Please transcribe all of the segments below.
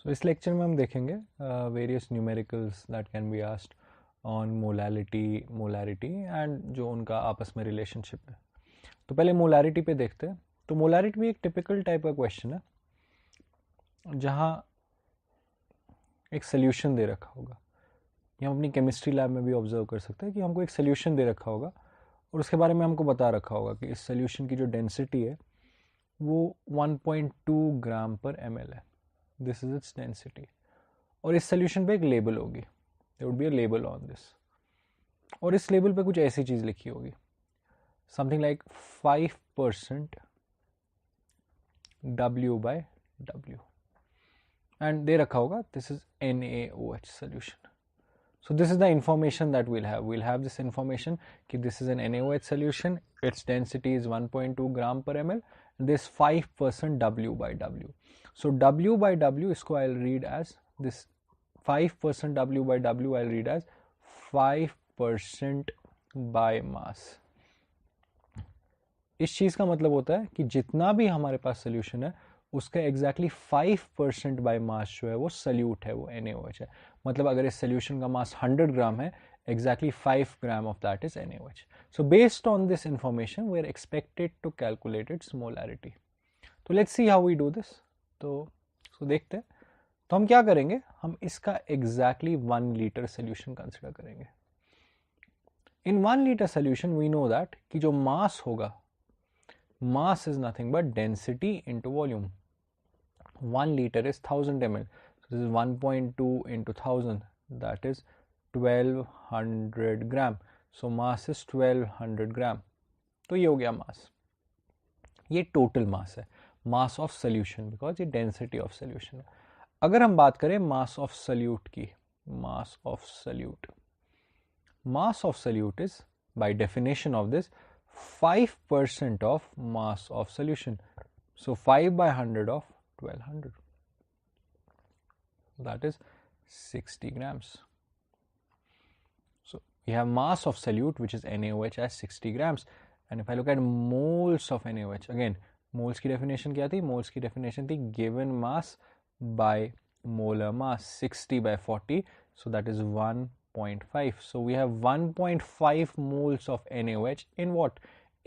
सो इस लेक्चर में हम देखेंगे various numericals that can be asked on molarity and जो उनका आपस में रिलेशनशिप है. तो पहले मोलारिटी पे देखते हैं. तो मोलारिटी भी एक टिपिकल टाइप का क्वेश्चन है जहाँ एक सोल्यूशन दे रखा होगा. ये हम अपनी केमिस्ट्री लैब में भी ऑब्जर्व कर सकते हैं कि हमको एक सोल्यूशन दे रखा होगा और उसके बारे में हमको बता रखा होगा कि इस सोल्यूशन की जो डेंसिटी है वो 1.2 ग्राम पर ml है. This is its density. और इस सोल्यूशन पे एक लेबल होगी. There would be a label on this. और इस लेबल पे कुछ ऐसी चीज़ लिखी होगी, something like 5% W/W. And they रखा होगा this is NaOH solution. So this is the information that we'll have. We'll have this information that this is an NaOH solution. Its density is 1.2 gram per ml. This 5% W/W. So W/W इसको I'll read as this 5% W/W I'll read as 5% by mass. इस चीज़ का मतलब होता है कि जितना भी हमारे पास सोल्यूशन है उसका एग्जैक्टली 5% बाय मास जो है वो सल्यूट है, वो NaOH है. मतलब अगर इस सोल्यूशन का मास 100 ग्राम है, exactly 5 gram of that is NaOH. So based on this information we are expected to calculate its molarity. तो let's see how we do this. तो देखते हैं. तो हम क्या करेंगे, हम इसका एग्जैक्टली 1 लीटर सोल्यूशन कंसिडर करेंगे. In 1 litre solution we know that कि जो मास होगा, mass is nothing but density into volume. 1 liter is 1000 ml. So this is 1.2 into 1000, that is 1200 gram. So mass is 1200 gram. तो ये हो गया mass. ये total mass है, mass of solution, because ये density of solution है. अगर हम बात करें mass of solute की, mass of solute is by definition of this 5% of mass of solution. So 5/100 of 1200, that is 60 grams. So we have mass of solute which is NaOH as 60 grams. And if I look at moles of NaOH, again moles की definition क्या थी? Moles की definition थी given mass by molar mass, 60/40, so that is 1.5. So we have 1.5 moles of NaOH in what?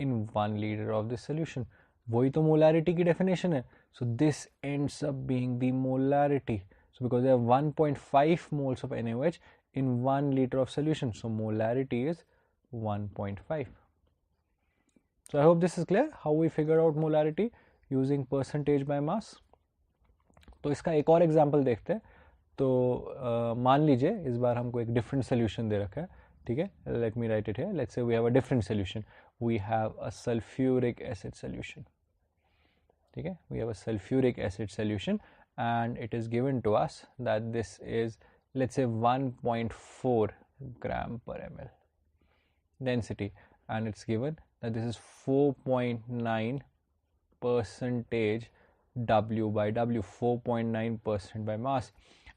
In 1 liter of this solution. वही तो molarity की definition है. So this ends up being the molarity. So because there are 1.5 moles of NaOH in 1 liter of solution, so molarity is 1.5. So I hope this is clear how we figure out molarity using percentage by mass. तो इसका एक और example देखते हैं. तो मान लीजिए इस बार हमको एक डिफरेंट सोल्यूशन दे रखा है. ठीक है, let me write it here. Let's say we have a different solution. We have a sulphuric acid solution. ठीक है, we have a sulphuric acid solution and it is given to us that this is let's say 1.4 gram पर ml density and it's given that this is 4.9% W/W, 4.9% by mass,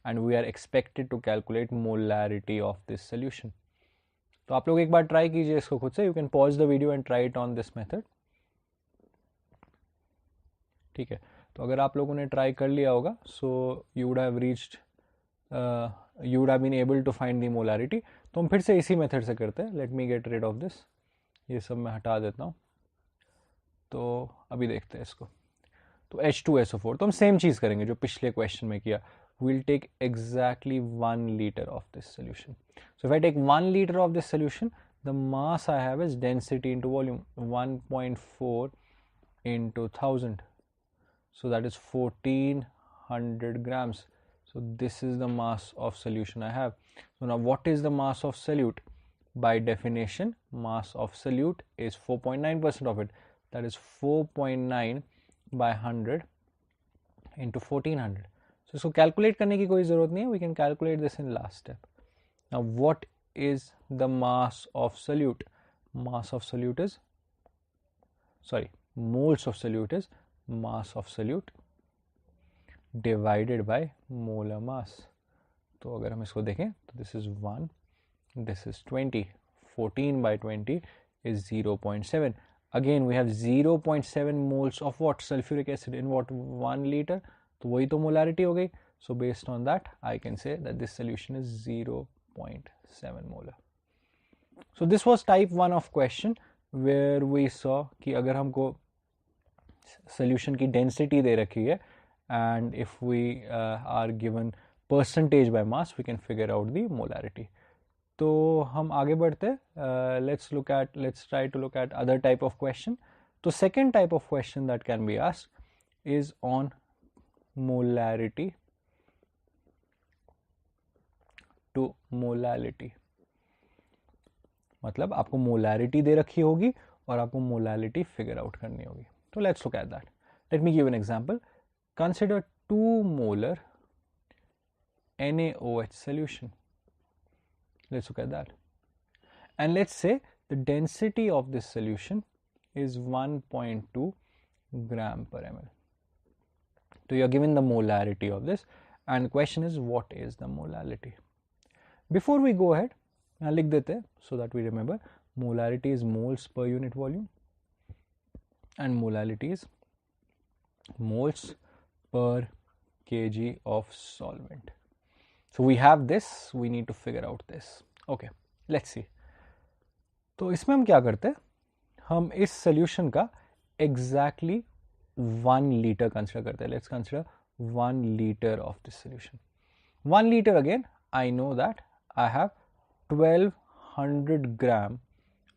and we are expected to calculate molarity of this solution. तो आप लोग एक बार try कीजिए इसको खुद से. You can pause the video and try it on this method. ठीक है, तो अगर आप लोगों ने ट्राई कर लिया होगा, so you would have reached, you would have been able to find the molarity. तो हम फिर से इसी मेथड से करते हैं. Let me get rid of this. ये सब मैं हटा देता हूँ. तो अभी देखते हैं इसको. तो H2SO4, तो हम सेम चीज़ करेंगे जो पिछले क्वेश्चन में किया. We'll take exactly 1 liter of this solution. So if I take 1 liter of this solution, the mass I have is density into volume, 1.4 into 1000. So that is 1400 grams. So this is the mass of solution I have. So now what is the mass of solute? By definition, mass of solute is 4.9% of it. That is 4.9 by 100 into 1400. So इसको calculate करने की कोई ज़रूरत नहीं है. We can calculate this in last step. Now what is the mass of solute? Mass of solute is, sorry, moles of solute is mass of solute divided by molar mass. तो अगर हम इसको देखें तो this is 1, this is 20, 14/20 is 0.7. Again we have 0.7 moles of what? Sulfuric acid in what? 1 liter. तो वही तो molarity हो गई. So based on that, I can say that this solution is 0.7 molar. So this was type 1 of question where we saw कि अगर हमको solution की density दे रखी है and if we are given percentage by mass, we can figure out the molarity. तो हम आगे बढ़ते let's try to look at other type of question. तो second type of question that can be asked is on molarity to molality. मतलब आपको molarity दे रखी होगी और आपको molality figure out करनी होगी. So let's look at that. Let me give an example. Consider 2 molar NaOH solution. Let's look at that. And let's say the density of this solution is 1.2 gram per ml. So you are given the molarity of this and the question is what is the molality. Before we go ahead, यहाँ लिख देते हैं so that we remember. Molarity is moles per unit volume and molality is moles per kg of solvent. So we have this, we need to figure out this. Okay, let's see. तो इसमें हम क्या करते हैं, हम इस solution का exactly 1 liter consider करते हैं. Let's consider 1 liter of this solution. 1 liter again, I know that I have 1200 gram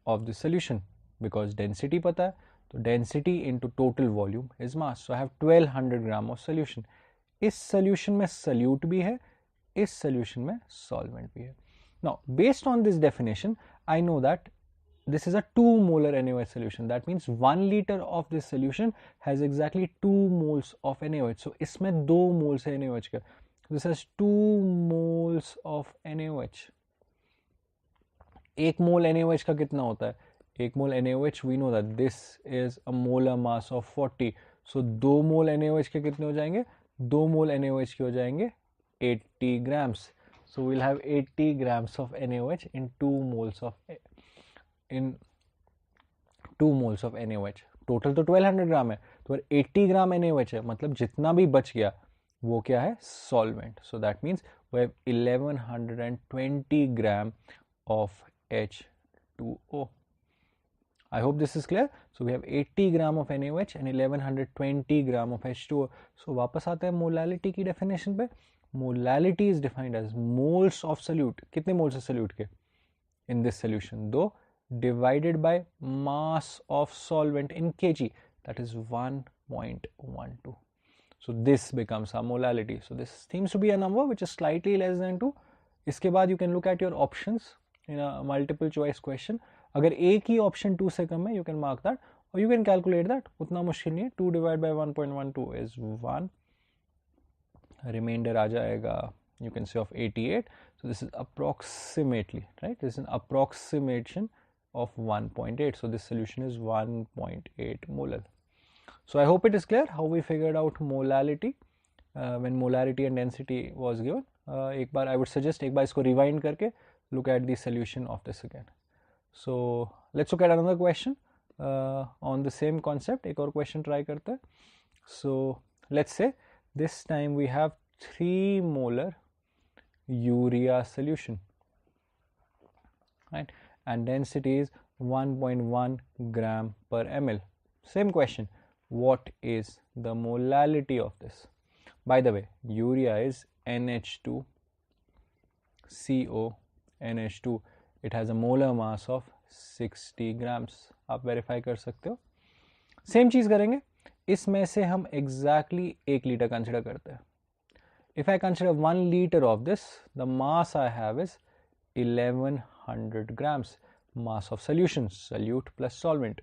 of the solution because density पता है, तो density into total volume is mass. So I have 1200 gram of solution. इस solution में solute भी है, इस solution में solvent भी है. Now based on this definition, I know that this is a 2 molar NaOH solution. That means 1 liter of this solution has exactly 2 moles of NaOH. So इसमें 2 moles है NaOH का. This has 2 moles of NaOH. 1 mole NaOH का कितना होता है? 1 mole NaOH, we know that this is a molar mass of 40. So 2 mole NaOH के कितने हो जाएंगे? 2 mole NaOH के हो जाएंगे 80 grams. So we'll have 80 grams of NaOH in 2 moles of NaOH. Total तो 1200 ग्राम है, तो 80 ग्राम NaOH है, मतलब जितना भी बच गया वो क्या है? Solvent. So that means we have 1120 gram of H2O. I hope this is clear. So we have 80 gram of NaOH and 1120 gram of H2O. So वापस आते हैं molality की definition पे. Molality is defined as moles of solute. कितने moles है solute के? In this solution, 2 divided by mass of solvent in kg, that is 1.12. So this becomes our molality. So this seems to be a number which is slightly less than 2. इसके बाद you can look at your options in a multiple choice question. अगर एक ही option 2 से कम है, you can mark that or you can calculate that. उतना मुश्किल नहीं है. 2 divided by 1.12 is 1. Remainder आ जाएगा, you can say, of 88. So this is approximately, right? This is an approximation of 1.8. So this solution is 1.8 molar. So I hope it is clear how we figured out molality when molarity and density was given. एक बार I would suggest एक बार इसको rewind करके look at the solution of this again. So let's look at another question on the same concept. एक और question try करते हैं. So let's say this time we have 3 molar urea solution, right? And density is 1.1 gram per ml. Same question, what is the molality of this? By the way, urea is NH2 CO NH2. It has a molar mass of 60 grams. आप verify कर सकते हो. Same चीज करेंगे. इसमें से हम exactly 1 liter consider करते हैं. If I consider 1 liter of this, the mass I have is 1100 grams. Mass of solution, solute plus solvent.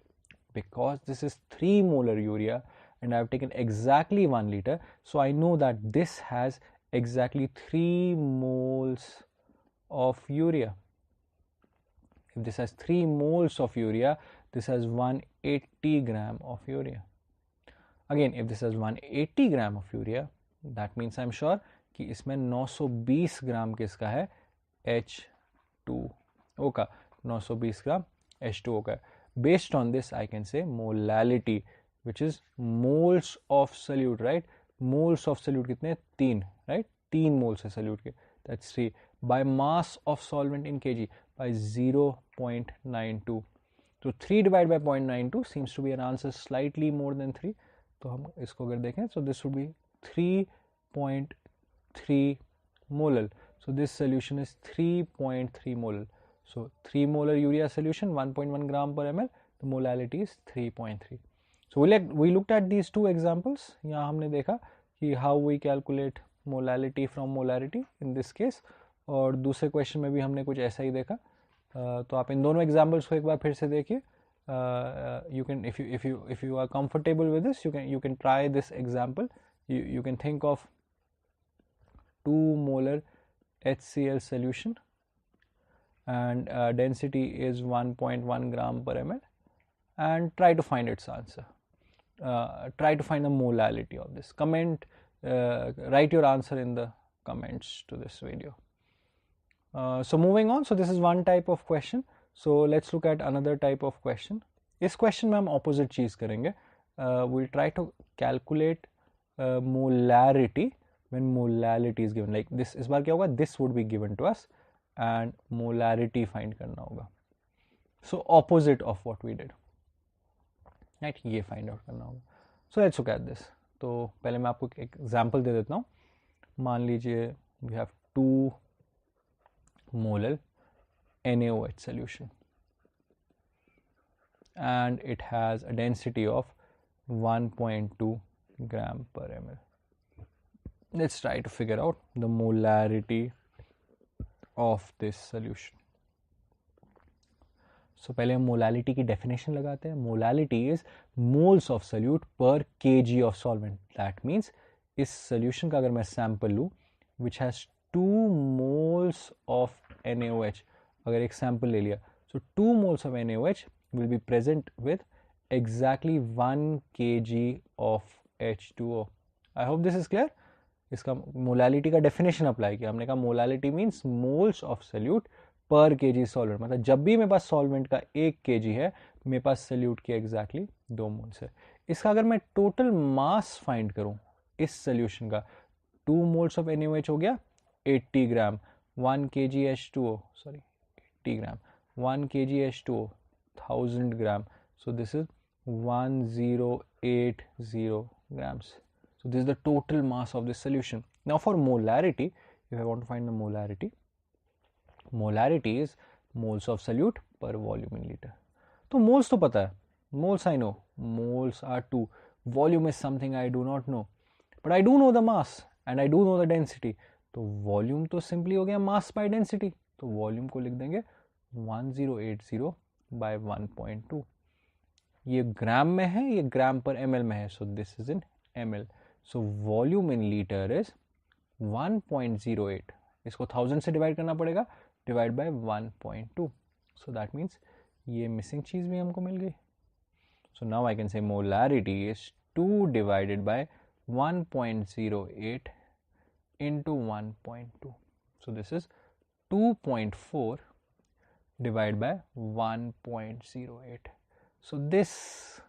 Because this is 3 molar urea and I have taken exactly 1 liter, so I know that this has exactly 3 moles of urea. If this has 3 moles of urea, this has 180 gram of urea. Again, if this has 180 gram of urea, that means I'm sure कि इसमें 920 ग्राम किसका है? H2O का. 920 ग्राम H2O का. Based on this, I can say molality, which is moles of solute, right? Moles of solute कितने? 3. Right, 3 moles है solute के, that's 3 by mass of solvent in kg by 0.92. तो 3 divide by 0.92 seems to be an answer slightly more than 3. तो हम इसको अगर देखें, so this would be 3.3 molar. So this solution is 3.3 molar. So 3 molar urea solution, 1.1 gram per ml. The molality is 3.3. So we looked at these two examples. यहाँ हमने देखा कि how we calculate molality from molarity in this case. और दूसरे question में भी हमने कुछ ऐसा ही देखा. तो आप इन दोनों एग्जाम्पल्स को एक बार फिर से देखिए. You can, if you are comfortable with this, you can try this example. You can think of 2 molar HCl solution and density is 1.1 gram per ml, and try to find its answer. Try to find the molality of this. Write your answer in the comments to this video. So moving on, so this is one type of question. So let's look at another type of question. इस question में हम opposite चीज़ करेंगे. We'll try to calculate molarity when molality is given. Like this, इस बार क्या होगा? This would be given to us and molarity find करना होगा. So opposite of what we did. Right? ये find out करना होगा. So let's look at this. तो पहले मैं आपको एक example दे देता हूँ. मान लीजिए we have 2 molar NaOH solution and it has a density of 1.2 gram per ml. Let's try to figure out the molarity of this solution. So पहले हम molality की definition लगाते हैं. Molality is moles of solute per kg of solvent. That means इस solution का अगर मैं sample लूँ which has 2 moles of NaOH, अगर एक sample ले लिया, so 2 moles of NaOH will be present with exactly 1 kg of H2O. I hope this is clear. इसका molality का definition apply किया. हमने कहा molality means moles of solute per kg solvent. मतलब जब भी मेरे पास solvent का 1 kg है, मेरे पास solute के exactly 2 moles है. इसका अगर मैं total mass find करूं इस solution का, 2 moles of NaOH हो गया 80 ग्राम, 1 kg H2O, sorry 80 gram, 1 kg H2O 1000 gram. So this is 1080 grams. So this is the total mass of this solution. Now for molarity, if I want to find the molarity, molarity is moles of solute per volume in liter. तो moles तो पता है, moles I know, moles are 2, volume is something I do not know, but I do know the mass and I do know the density. तो volume तो simply हो गया mass by density, तो volume को लिख देंगे 1080 by 1.2. ये ग्राम में है, ये ग्राम पर ml में है, so this is in ml. So volume in liter is 1.08. इसको 1000 से डिवाइड करना पड़ेगा, divide by 1.2. So that means ये मिसिंग चीज़ भी हमको मिल गई. So now I can say molarity is 2 divided by 1.08 into 1.2. So this is 2.4 divided by 1.08. So this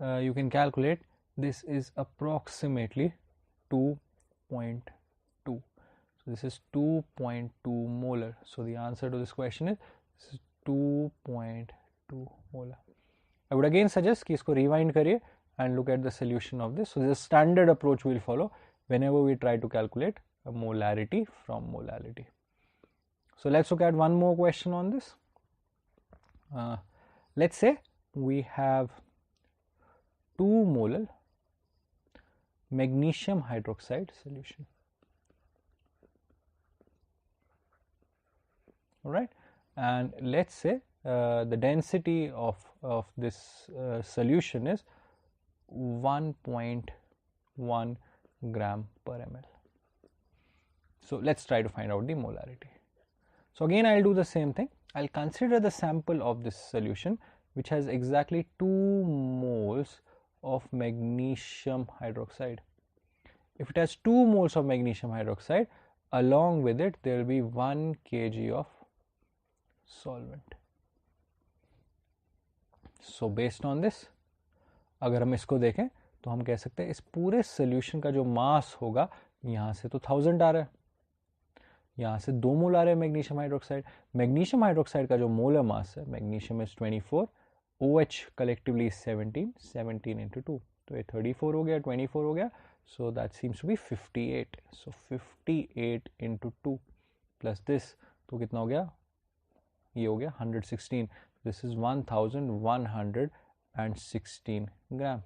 you can calculate, this is approximately 2.2. So this is 2.2 molar. So the answer to this question is 2.2 molar. I would again suggest कि इसको rewind करिए and look at the solution of this. So this is a standard approach we will follow whenever we try to calculate a molarity from molality. So let's look at one more question on this. Let's say we have 2 molar magnesium hydroxide solution. Alright, and let's say the density of this solution is 1.1 gram per ml. So let's try to find out the molarity. So again I'll do the same thing. I'll consider the sample of this solution which has exactly 2 moles of magnesium hydroxide. If it has 2 moles of magnesium hydroxide, along with it there will be 1 kg of solvent. So based on this, अगर हम इसको देखें तो हम कह सकते हैं इस पूरे solution का जो mass होगा यहाँ से तो 1000 आ रहा है, यहाँ से 2 मोल आ रहे हैं मैग्नीशियम हाइड्रोक्साइड। मैग्नीशियम हाइड्रोक्साइड का जो मोलर मास है, magnesium is 24, OH collectively 17 into 2, तो ये 34 हो गया, 24 हो गया, so that seems to be 58। So 58 into 2 plus this, तो कितना हो गया, ये हो गया 116। This is 1116 gram.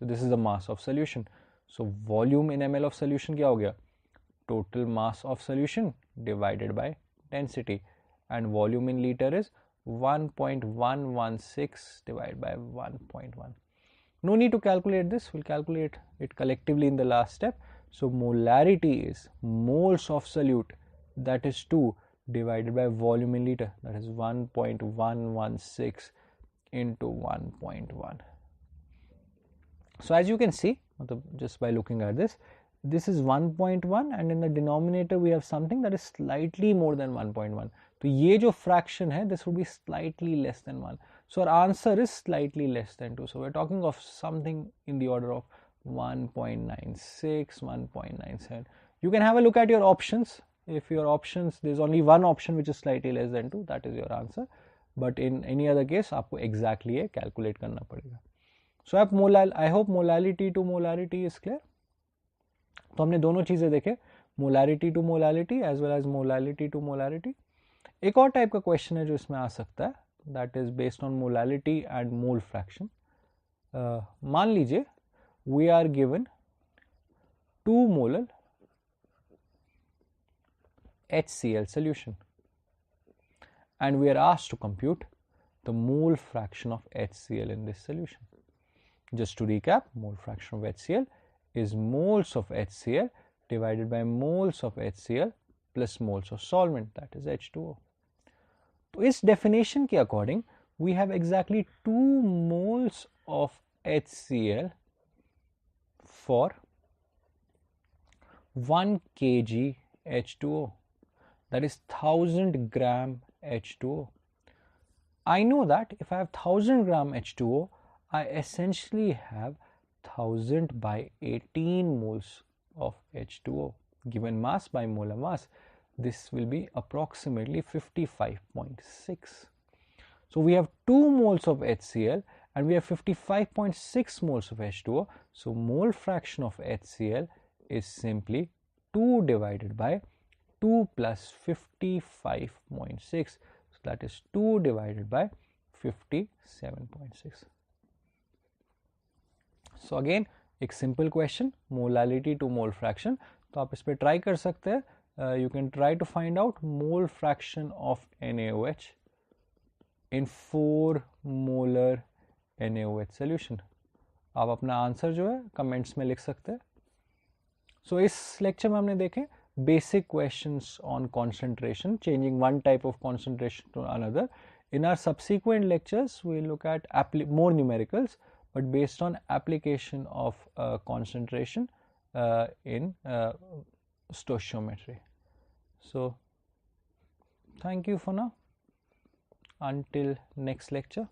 So this is the mass of solution. So volume in ml of solution क्या हो गया, total mass of solution divided by density, and volume in liter is 1.116 divided by 1.1. No need to calculate this, we'll calculate it collectively in the last step. So molarity is moles of solute, that is 2 divided by volume in liter, that is 1.116 into 1.1. So as you can see, just by looking at this, this is 1.1 and in the denominator we have something that is slightly more than 1.1. तो ये जो fraction है, this would be slightly less than 1. So our answer is slightly less than 2. So we're talking of something in the order of 1.96, 1.97. You can have a look at your options. If your options, there's only one option which is slightly less than 2, that is your answer. But in any other case, आपको exactly ये calculate करना पड़ेगा. So I hope molality to molarity is clear. तो हमने दोनों चीजें देखे, molarity to molality as well as molality to molarity. एक और टाइप का क्वेश्चन है जो इसमें आ सकता है, that is based on molality and mole fraction. मान लीजिए we are given 2 molar HCl solution and we are asked to compute the mole fraction of HCl in this solution. Just to recap, mole fraction of HCl is moles of HCl divided by moles of HCl plus moles of solvent, that is H2O. तो इस definition के according we have exactly 2 moles of HCl for 1 kg H2O, that is 1000 gram H2O. I know that if I have 1000 gram H2O, I essentially have 1000 by 18 moles of H2O. Given mass by molar mass, this will be approximately 55.6. So we have 2 moles of HCl and we have 55.6 moles of H2O. So mole fraction of HCl is simply 2 divided by 2 plus 55.6. So that is 2 divided by 57.6. So again एक simple question, molality to mole fraction. तो आप इस पे try कर सकते हैं. You can try to find out mole fraction of NaOH in 4 molar NaOH solution. आप अपना आंसर जो है कमेंट्स में लिख सकते हैं. So इस लेक्चर में हमने देखे basic questions on concentration, changing one type of concentration to another. In our subsequent lectures, we will look at more numericals, but based on application of concentration in stoichiometry. So thank you for now. Until next lecture.